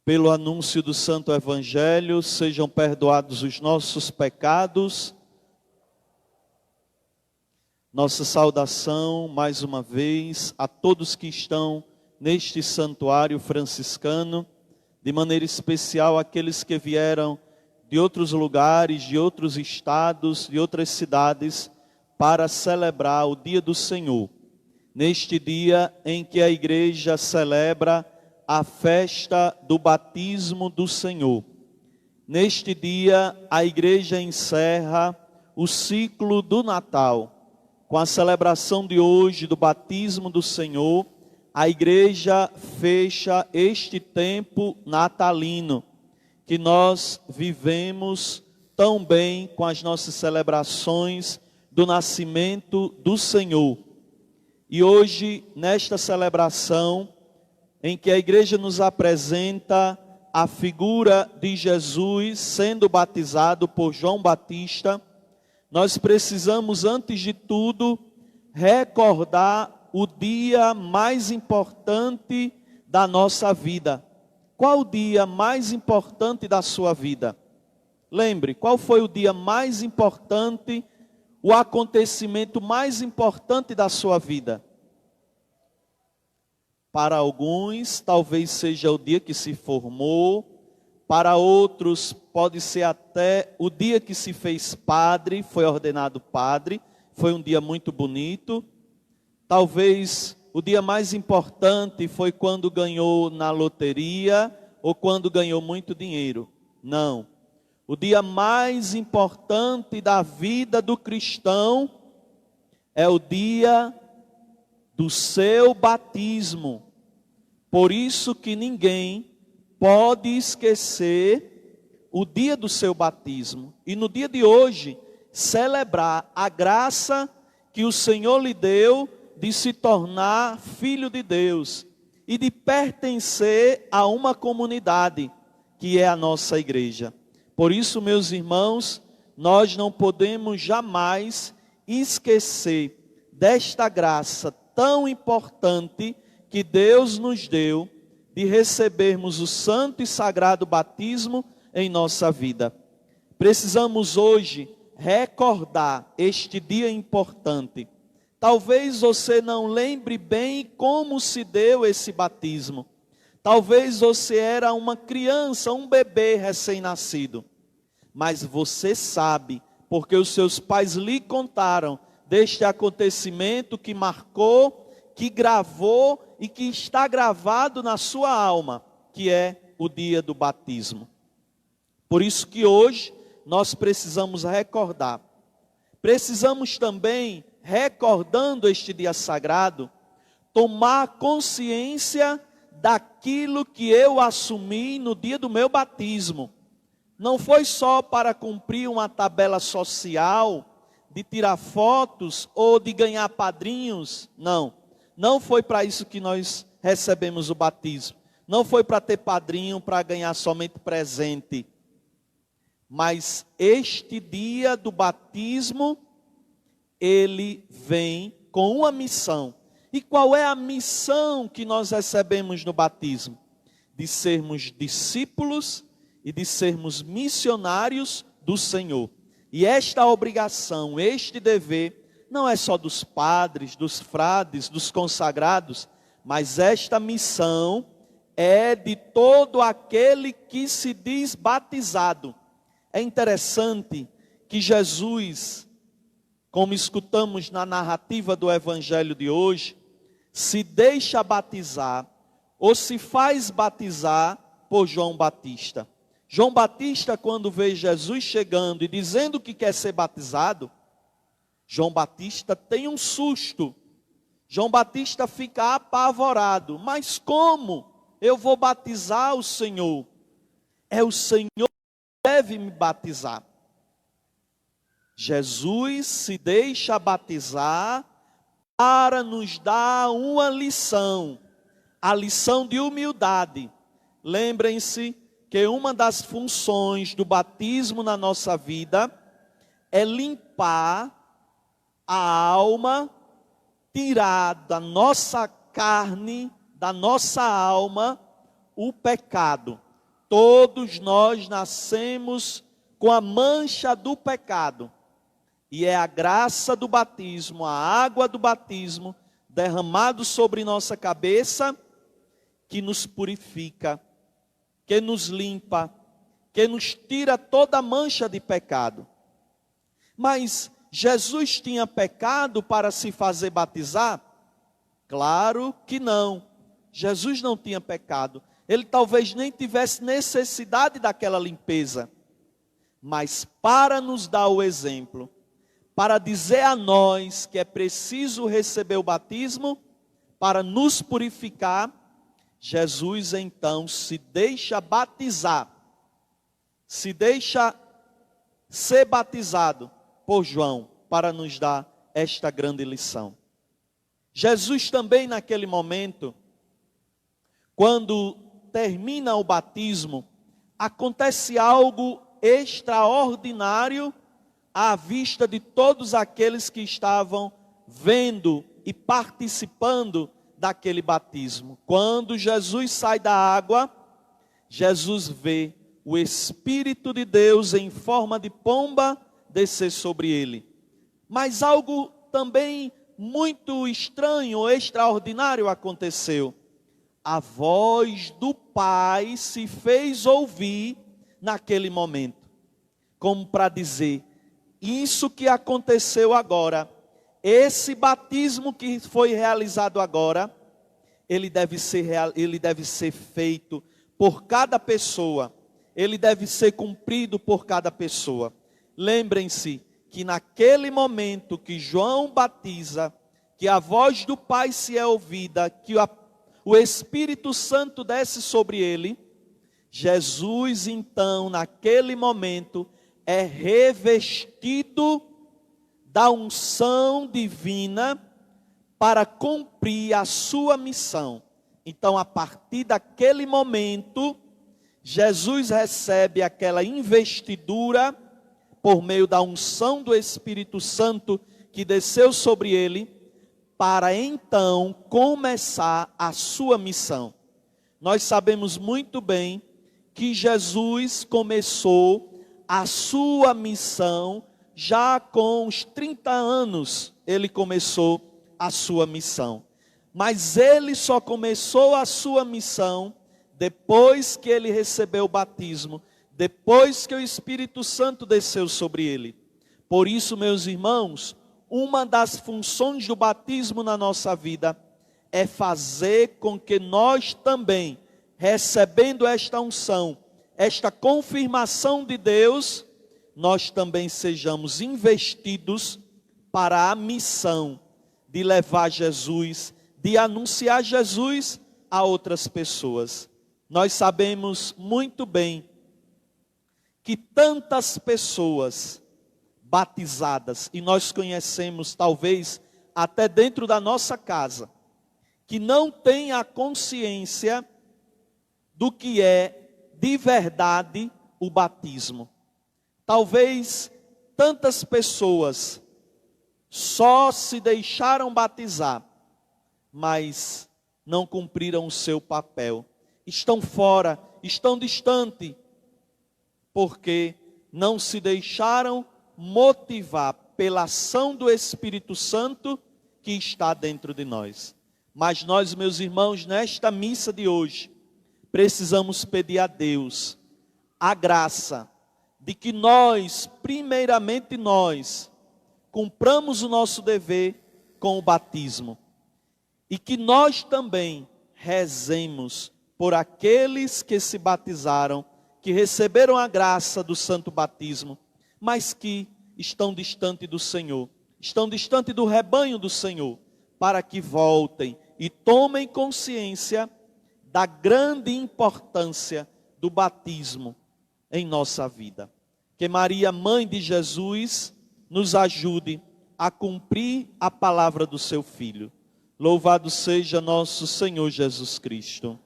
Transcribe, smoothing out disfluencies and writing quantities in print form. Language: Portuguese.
Pelo anúncio do Santo Evangelho, sejam perdoados os nossos pecados. Nossa saudação, mais uma vez, a todos que estão neste santuário franciscano, de maneira especial aqueles que vieram de outros lugares, de outros estados, de outras cidades, para celebrar o Dia do Senhor. Neste dia em que a igreja celebra a festa do batismo do Senhor. Neste dia, a igreja encerra o ciclo do Natal. Com a celebração de hoje do batismo do Senhor, a igreja fecha este tempo natalino, que nós vivemos tão bem com as nossas celebrações do nascimento do Senhor. E hoje, nesta celebração, em que a igreja nos apresenta a figura de Jesus sendo batizado por João Batista, nós precisamos, antes de tudo, recordar o dia mais importante da nossa vida. Qual o dia mais importante da sua vida? Lembre, qual foi o dia mais importante, o acontecimento mais importante da sua vida? Para alguns, talvez seja o dia que se formou. Para outros, pode ser até o dia que se fez padre, foi ordenado padre. Foi um dia muito bonito. Talvez o dia mais importante foi quando ganhou na loteria ou quando ganhou muito dinheiro. Não. O dia mais importante da vida do cristão é o dia do seu batismo. Por isso que ninguém pode esquecer o dia do seu batismo. E no dia de hoje, celebrar a graça que o Senhor lhe deu de se tornar filho de Deus e de pertencer a uma comunidade, que é a nossa igreja. Por isso, meus irmãos, nós não podemos jamais esquecer desta graça tão importante que Deus nos deu de recebermos o santo e sagrado batismo em nossa vida. Precisamos hoje recordar este dia importante. Talvez você não lembre bem como se deu esse batismo. Talvez você era uma criança, um bebê recém-nascido. Mas você sabe, porque os seus pais lhe contaram deste acontecimento que marcou, que gravou e que está gravado na sua alma, que é o dia do batismo. Por isso que hoje nós precisamos recordar. Precisamos também, recordando este dia sagrado, tomar consciência daquilo que eu assumi no dia do meu batismo. Não foi só para cumprir uma tabela social, de tirar fotos ou de ganhar padrinhos, não. Não foi para isso que nós recebemos o batismo. Não foi para ter padrinho, para ganhar somente presente. Mas este dia do batismo, ele vem com uma missão. E qual é a missão que nós recebemos no batismo? De sermos discípulos e de sermos missionários do Senhor. E esta obrigação, este dever, não é só dos padres, dos frades, dos consagrados, mas esta missão é de todo aquele que se diz batizado. É interessante que Jesus, como escutamos na narrativa do Evangelho de hoje, se deixa batizar ou se faz batizar por João Batista. João Batista, quando vê Jesus chegando e dizendo que quer ser batizado, João Batista tem um susto. João Batista fica apavorado. Mas como eu vou batizar o Senhor? É o Senhor que deve me batizar. Jesus se deixa batizar para nos dar uma lição. A lição de humildade. Lembrem-se que uma das funções do batismo na nossa vida é limpar a alma, tirar da nossa carne, da nossa alma, o pecado. todos nós nascemos com a mancha do pecado. E é a graça do batismo, a água do batismo, derramado sobre nossa cabeça, que nos purifica, que nos limpa, que nos tira toda a mancha de pecado. Mas Jesus tinha pecado para se fazer batizar? Claro que não. Jesus não tinha pecado. Ele talvez nem tivesse necessidade daquela limpeza. Mas para nos dar o exemplo, para dizer a nós que é preciso receber o batismo, para nos purificar, Jesus então se deixa batizar, se deixa ser batizado por João, para nos dar esta grande lição. Jesus também naquele momento, quando termina o batismo, acontece algo extraordinário à vista de todos aqueles que estavam vendo e participando daquele batismo. Quando Jesus sai da água, Jesus vê o Espírito de Deus em forma de pomba descer sobre ele. Mas algo também muito estranho, extraordinário aconteceu. A voz do Pai se fez ouvir naquele momento, como para dizer: isso que aconteceu agora, esse batismo que foi realizado agora, ele deve ser feito por cada pessoa, ele deve ser cumprido por cada pessoa. Lembrem-se que naquele momento que João batiza, que a voz do Pai se é ouvida, que o Espírito Santo desce sobre ele, Jesus então naquele momento é revestido da unção divina para cumprir a sua missão. Então, a partir daquele momento, Jesus recebe aquela investidura por meio da unção do Espírito Santo que desceu sobre ele, para então começar a sua missão. Nós sabemos muito bem que Jesus começou a sua missão já com os 30 anos, ele começou a sua missão. Mas ele só começou a sua missão depois que ele recebeu o batismo, depois que o Espírito Santo desceu sobre ele. Por isso, meus irmãos, uma das funções do batismo na nossa vida é fazer com que nós também, recebendo esta unção, esta confirmação de Deus, nós também sejamos investidos para a missão de levar Jesus, de anunciar Jesus a outras pessoas. Nós sabemos muito bem que tantas pessoas batizadas, e nós conhecemos talvez até dentro da nossa casa, que não têm a consciência do que é de verdade o batismo. Talvez tantas pessoas só se deixaram batizar, mas não cumpriram o seu papel. Estão fora, estão distantes, porque não se deixaram motivar pela ação do Espírito Santo que está dentro de nós. Mas nós, meus irmãos, nesta missa de hoje, precisamos pedir a Deus a graça de que nós, primeiramente nós, cumpramos o nosso dever com o batismo. E que nós também rezemos por aqueles que se batizaram, que receberam a graça do santo batismo, mas que estão distante do Senhor, estão distante do rebanho do Senhor, para que voltem e tomem consciência da grande importância do batismo em nossa vida. Que Maria, mãe de Jesus, nos ajude a cumprir a palavra do seu Filho. Louvado seja nosso Senhor Jesus Cristo.